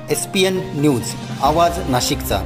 SPN news, आवाज नाशिकचा.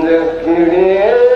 Let's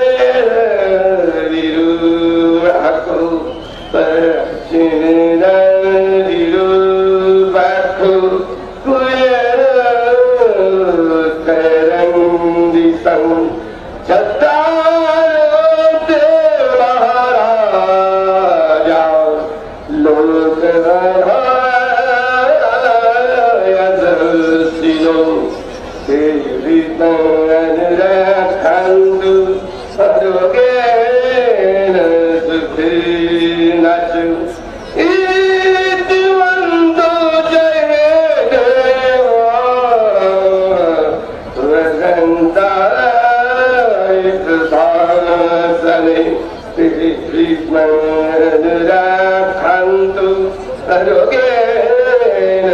शासने राखन्तु आरोग्येन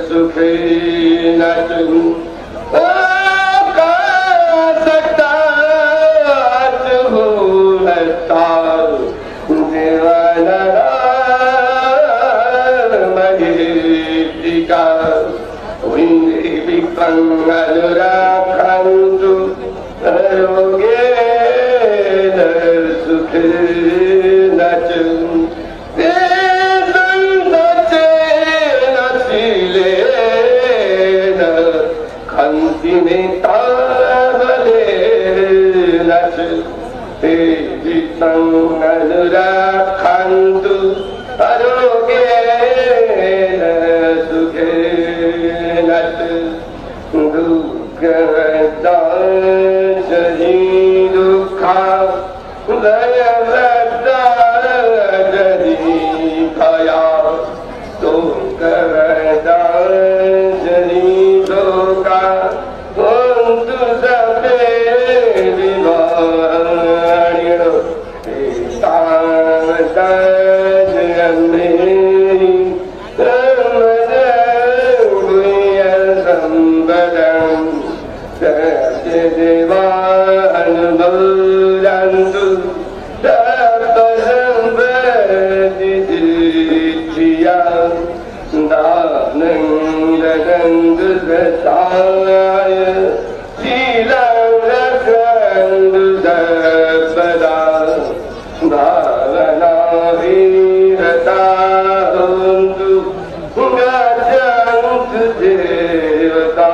सुखेन च अनुराखन्तु आरोग्येन सुखेन च तेन शीलेन खन्तिमेताबलेन च ते चित्तं अनुराखन्तु आरोग्येन सुखेन च दुःखदाशनि दुःखा दयवदाशनि भया दुःखदाशनि दुःखा हन्तु सर्वे विवाणिनो तावदाशनि देवानुमोदन्तु सर्वसम्पत्तिसिद्धिया दानं ददन्तु सताय शीलं रक्षन्तु सर्वदा भावनाभिरता हन्तु गच्छन्तु देवतागता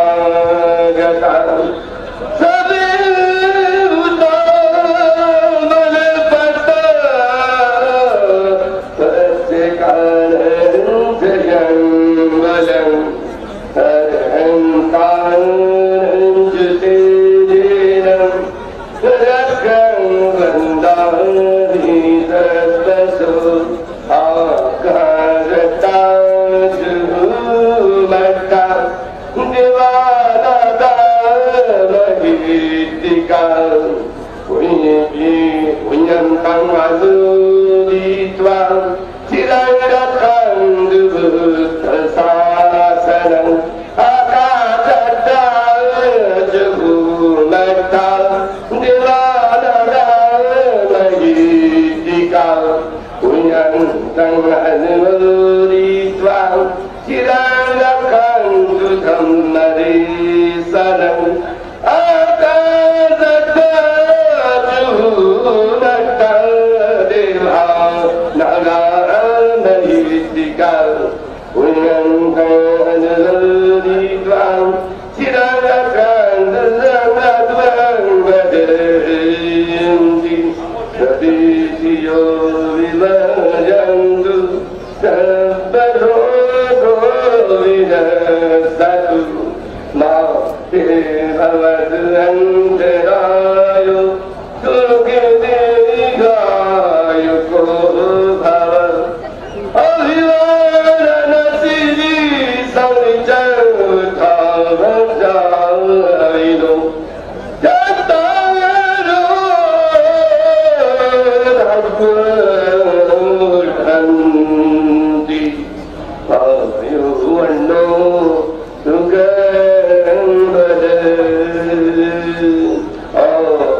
Oh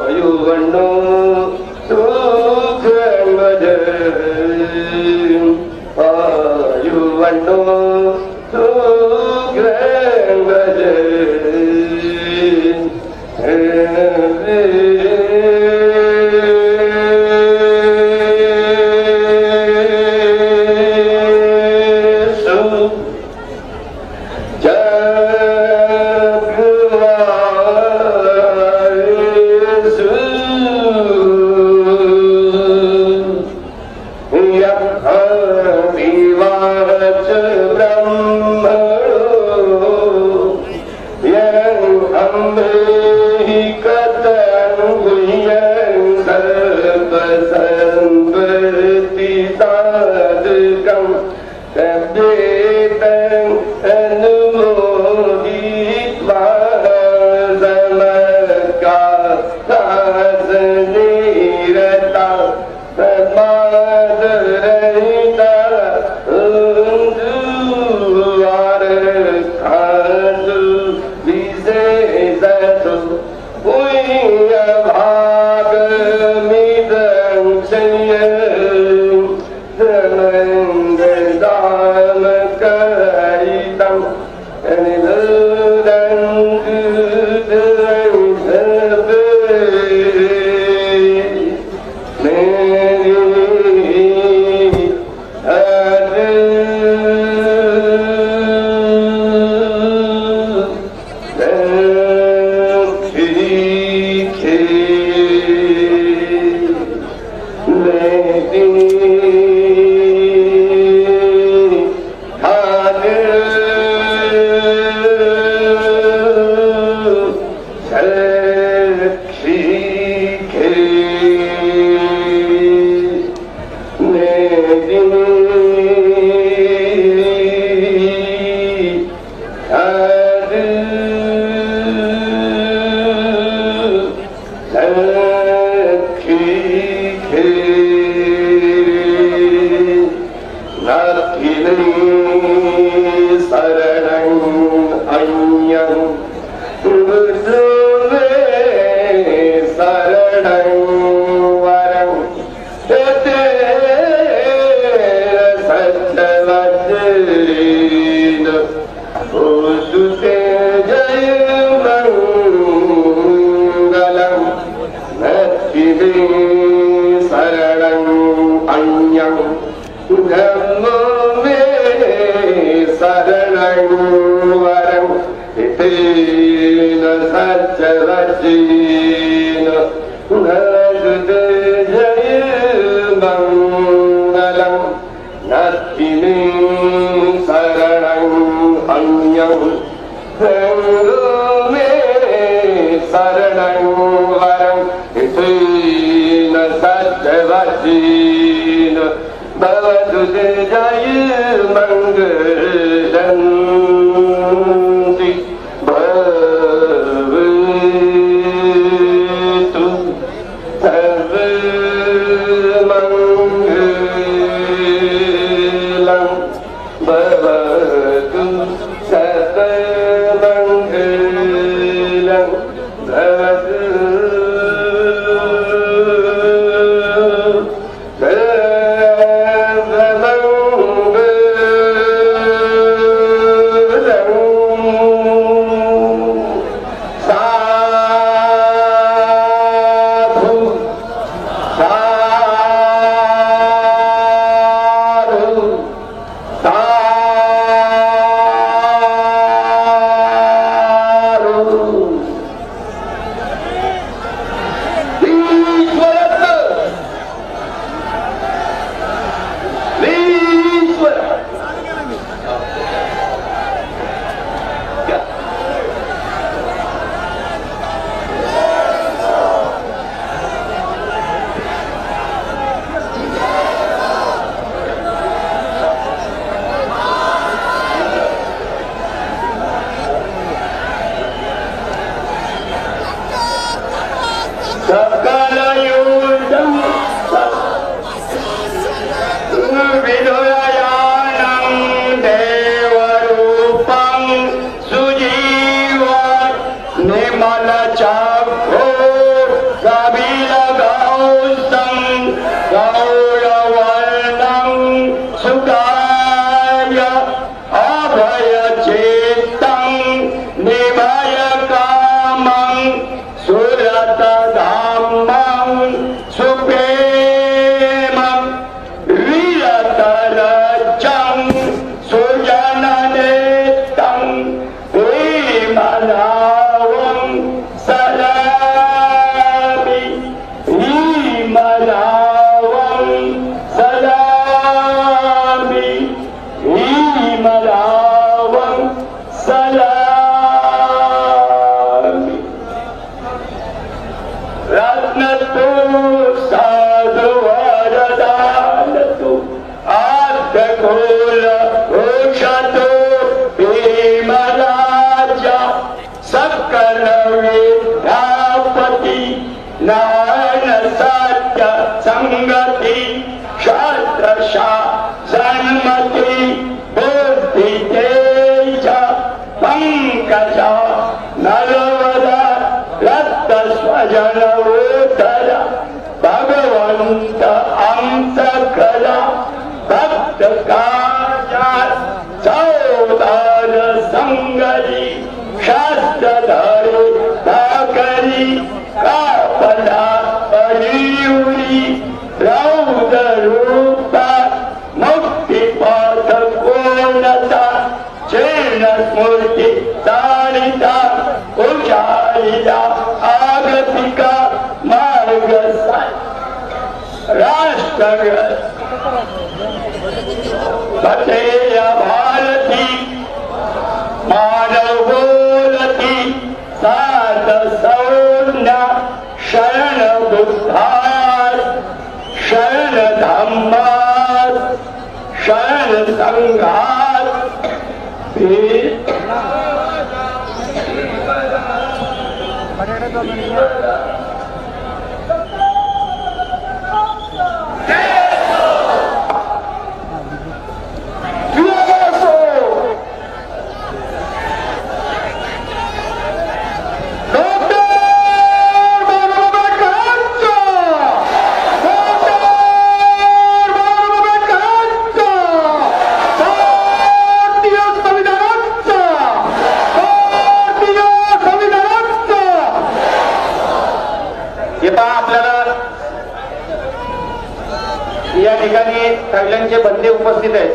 या ठिकाणी थायलंडचे बंदे उपस्थित आहेत.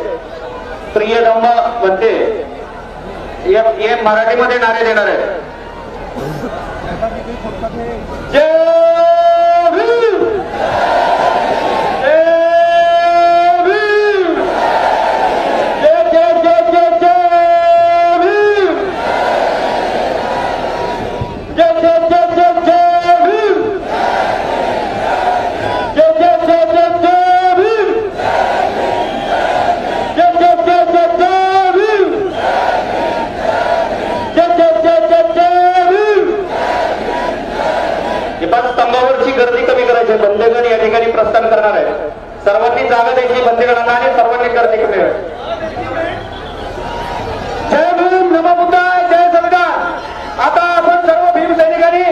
प्रियधम्म बंदे हे मराठीमध्ये नारे देणार आहे. जय भीम, जय भीम, जय जय जय जय जय भीम, जय जय जय जय जय भीम, जय जय जय जय जय भीम, जय जय जय जय जय भीम, जय जय जय जय जय भीम. स्तंभावरची गर्दी कमी करायची. बंदगण या ठिकाणी प्रस्थान करणार आहे. सर्वांनी जागा द्यायची बंदगणांना आणि सर्वांनी गर्दी कमी करायची. जय भीम, नमो बुद्धाय, जय संविधान. आता आपण सर्व भीम सैनिकांनी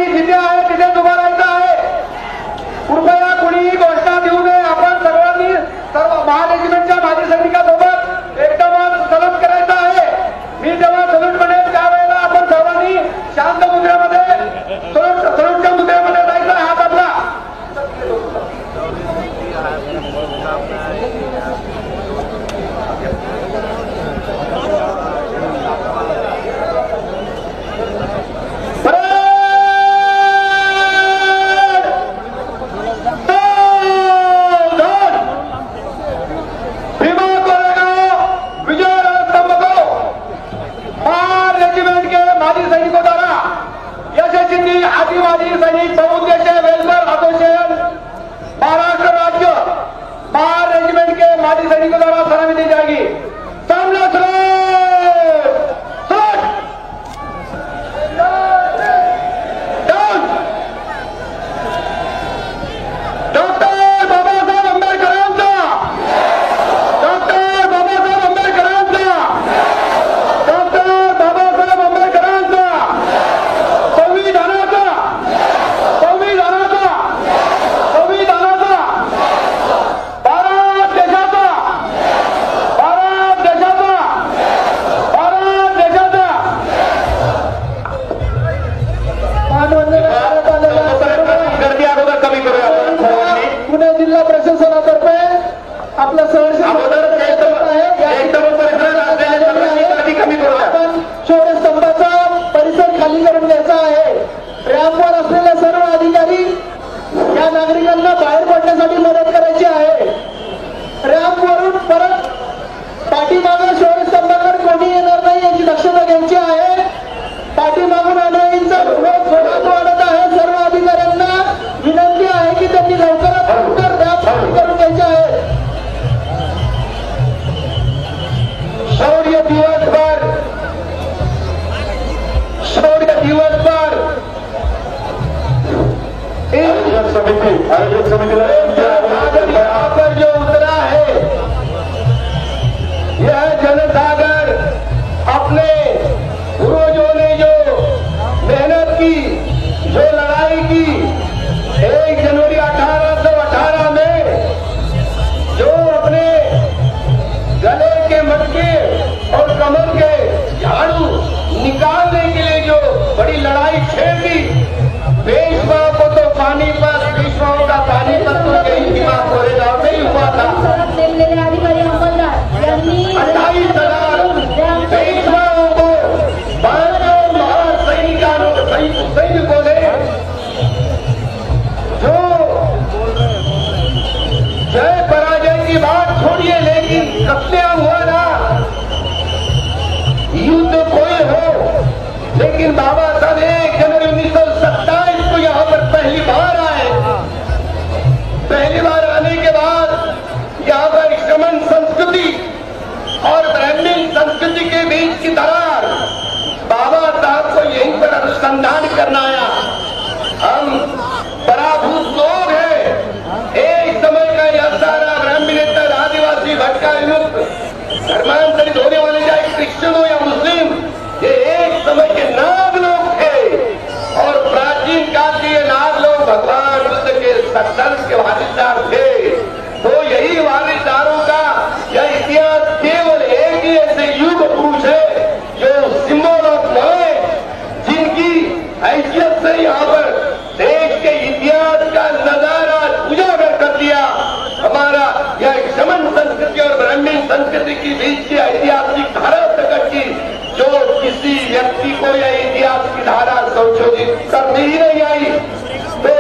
जिथे आहे तिथेच उभा राहायचं आहे. कृपया कुणीही घोषणा देऊ नये. आपण सर्वांनी सर्व महारेजिमेंटच्या माजी सैनिकांसोबत एकदम सलूट करायचं आहे. मी जेव्हा सलूट म्हणेन त्यावेळेला आपण सर्वांनी शांत मुद्रेमध्ये सलूटच्या मुद्रेमध्ये जायचा. हात आपला आदिवासी सैनिक बहुउद्देशीय वेलफेयर एसोसिएशन महाराष्ट्र राज्य बार रेजिमेंट के माजी सैनिकों द्वारा सलामी दी जाएगी. सामने नागरिकांना बाहेर पडण्यासाठी मदत करायची आहे. रॅम्पवरून परत पाठीमागे शौर्यस्तंभाकडे कोणी येणार नाही याची दक्षता घ्यायची आहे. पाठीमागून अनुयायींचा जोरात वाढत आहे. सर्व अधिकाऱ्यांना विनंती आहे की त्यांनी लवकरात लवकर रॅम्प करून घ्यायचे आहे. शौर्य दिवस पर आयोजक समिति यहाँ पर जो उतरा है यह जनसागर अपने पूर्वजों ने जो मेहनत की, जो लड़ाई की, 1 जनवरी 1818 में जो अपने गले के मटके और कमर के झाड़ू निकालने के लिए जो बड़ी लड़ाई छेड़ दी. पेशवाओं को तो पानीपत, पेशवाओं का पानीपत तो कहीं दिमाग कोरेगांव में ही हुआ था. 28,000 पेशवाओं को सैनिकों ने जो जय पराजय की बात छोड़िए, लेकिन कत्लेआम हुआ ना, युद्ध कोई हो, लेकिन बाबा साहब 1 जनवरी 1927 को यहाँ पर पहली बार आए. पहली बार आने के बाद यहाँ पर श्रमण संस्कृति और ब्राह्मण संस्कृति के बीच की दरार बाबा साहब को यहीं पर अनुसंधान करना आया. हम पराभूत लोग हैं. एक समय का यह सारा ब्राह्मणेतर आदिवासी भटका विमुक्त धर्मांतरित होने वाले चाहे क्रिश्चियन हो या मुस्लिम, ये एक समय के नाग लोग थे. और प्राचीन काल के ये नाग लोग भगवान बुद्ध के सत्संग के वारिसदार थे. तो यही वारिसदारों का यह इतिहास केवल एक ही ऐसे युग पुरुष है जो सिंबल ऑफ नॉलेज, जिनकी हैसियत से यहाँ पर देश के इतिहास लिया। हमारा यह शमन संस्कृति और ब्राह्मण संस्कृति की बीच की ऐतिहासिक धारा प्रकट की, जो किसी व्यक्ति को यह इतिहास की धारा संशोधित करनी ही नहीं आई। तो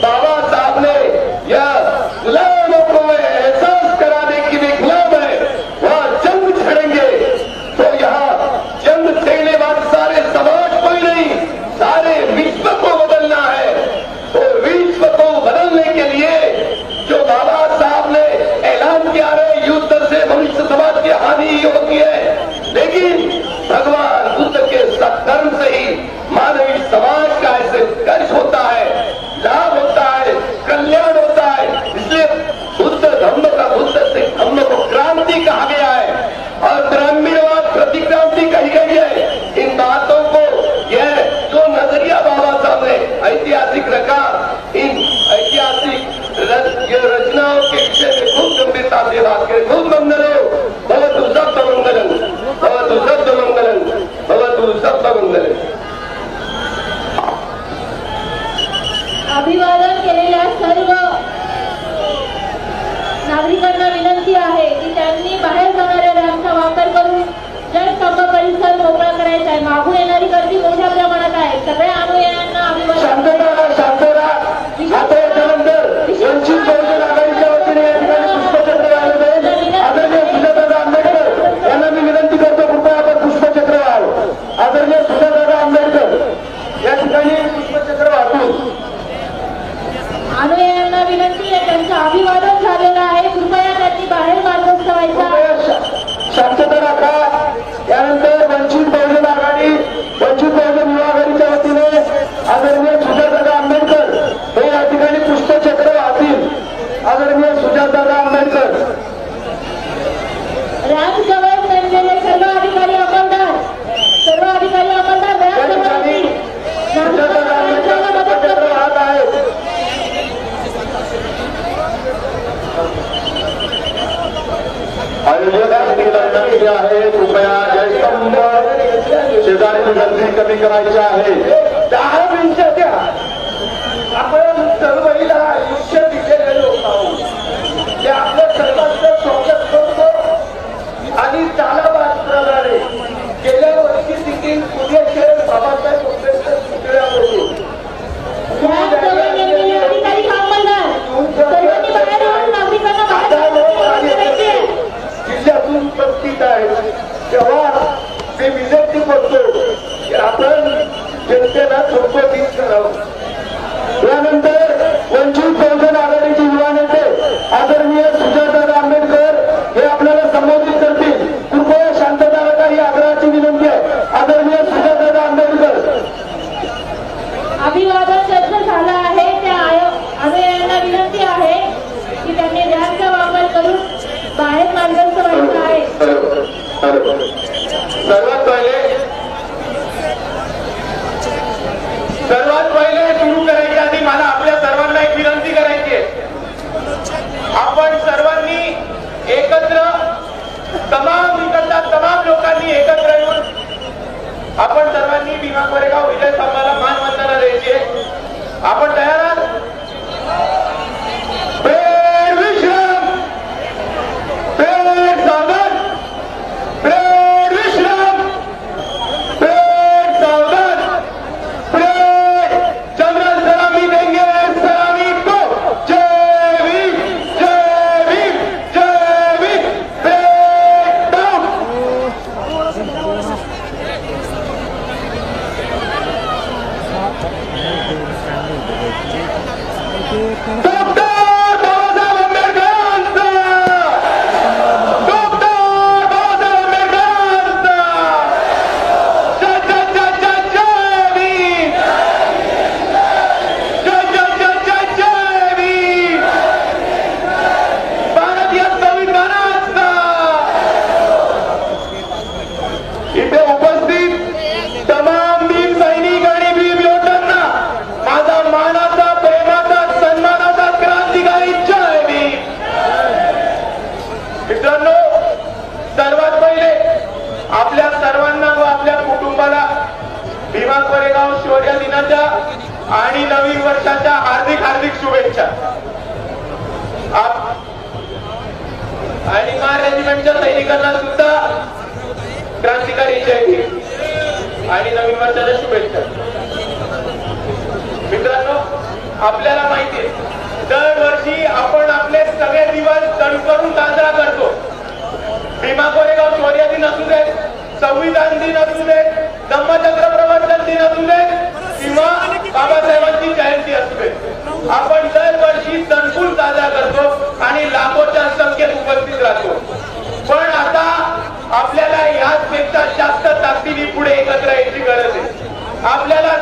बाबा साहब ने यह गुलामों को एहसास कराने की भी गुलाम है, वह जंग छेड़ेंगे। तो यहाँ जंग छेड़ने वाले सारे समाज को ही नहीं, सारे विश्व को बदलना है। तो विश्व को बदलने के लिए जो बाबा साहब ने ऐलान किया है, युद्ध से मनुष्य समाज की हानि ही होती है, लेकिन भगवान बुद्ध के सत्कर्म से ही मानवीय समाज का ऐसे कर्ज होता है, लाभ होता है, कल्याण होता है। इसलिए बुद्ध धम्म का, बुद्ध से धम्म को क्रांति कहा गया है और ब्राह्मणवाद प्रतिक्रांति कही गई है। इन बातों को, यह जो नजरिया बाबा साहब ने ऐतिहासिक रखा, इन ऐतिहासिक रचनाओं के विषय में खूब गंभीरता से बात करें। खूब मंगल हो, भवतु शब्द मंगलम, भवतु शब्द मंगलम, भवतु शब्द मंगलम। अभिवादन केलेल्या सर्व नागरिकांना विनंती आहे की त्यांनी बाहेर जाणाऱ्या रॅम्पचा वापर करून जलस्तंभ परिसर मोकळा करायचा आहे। मागून येणारी गर्दी मोठ्या प्रमाणात आहे। सगळ्या अनुयायांना अभिवादन। आता याच्यानंतर वंचित बहुजन आघाडीच्या वतीने या ठिकाणी पुष्पचक्र वाहिलं जाईल। आदरणीय सुजातादा आंबेडकर यांना मी विनंती करतो, कृपया आपण पुष्पचक्र व्हावं। आदरणीय सुजातादा आंबेडकर या ठिकाणी पुष्पचक्र वाहतून अनुयायांना विनंती आहे, त्यांचं अभिवादन झालेलं आहे, कृपया त्यांनी बाहेर मार्गस्थ व्हायचा। शांतता राखा। यानंतर वंचित बहुजन आघाडी, वंचित बहुजन युवा आघाडीच्या वतीने आदरणीय सुजातादा आंबेडकर हे या ठिकाणी पुष्पचक्र वाहतील। आदरणीय सुजातादा आंबेडकर। रॅम्प जवळ नेमलेले सर्व अधिकारी अंमलदार, सर्व अधिकारी अंमलदार रॅम्प जवळ सुजातादा आंबेडकर पुष्पचक्र वाहत आहेत। आयोजकांनी विनंती आहे, कृपया जयस्तंभ शेजारी गर्दी कमी करायची आहे। 10 मिनिटं द्या। आपण सर्वहीला आयुष्य दिलेले लोक आहोत, ते आपल्या सर्वांचं स्वागत करतो आणि तालाबाजप्रमाणे गेल्या वर्षी देखील पुणे शहर बाबासाहेब आंबेडकर पुतळ्यावरून अधिकारी अंमलदार सर्वांनी बाहेर येऊन नागरिकांना बाहेर जिल्ह्यातून उपस्थित आहेत, तेव्हा मी विनंती करतो की आपण जनतेला संबोधित करावं। यानंतर वंचित बहुजन आघाडीचे युवा नेते आदरणीय सुजातादा आंबेडकर हे आपल्याला संबोधित करतील। कृपया शांतता राखा, ही आग्रहाची विनंती आहे। आदरणीय सुजातादा आंबेडकर। अभिवादन त्यांचं झालं आहे, त्या अनुयायांना विनंती आहे की त्यांनी रॅम्पचा वापर करून बाहेर मार्गस्थ व्हायचं आहे। सर्वात पहिले सुरू करायच्या आधी मला आपल्या सर्वांना एक विनंती करायची आहे। आपण सर्वांनी एकत्र, तमाम लोकांनी एकत्र येऊन आपण सर्वांनी भीमा कोरेगाव विजय स्तंभाला मानवंदना द्यायची आहे। आपण तयार आहात? मानाचा, प्रेमाचा, सन्मानाचा रेजिमेंटच्या सैनिकांना सुद्धा क्रांतिकारी जय भीम आणि नवीन वर्षाच्या शुभेच्छा. मित्रांनो, आपल्याला माहिती आहे दरवर्षी आपण आपले सगळे दिवस तडकरून साजरा करतो. भीमा कोरेगाव शौर्य दिन असू दे, संविधान दिन असू दे, धम्मचक्र प्रवर्तन दिन असू दे किंवा बाबासाहेबांची जयंती असू दे, आपण दरवर्षी तणकून साजरा करतो आणि लाखोच्या संख्येत उपस्थित राहतो. पण आता आपल्याला याचपेक्षा जास्त ताकदीने पुढे एकत्र यायची गरज आहे. आपल्याला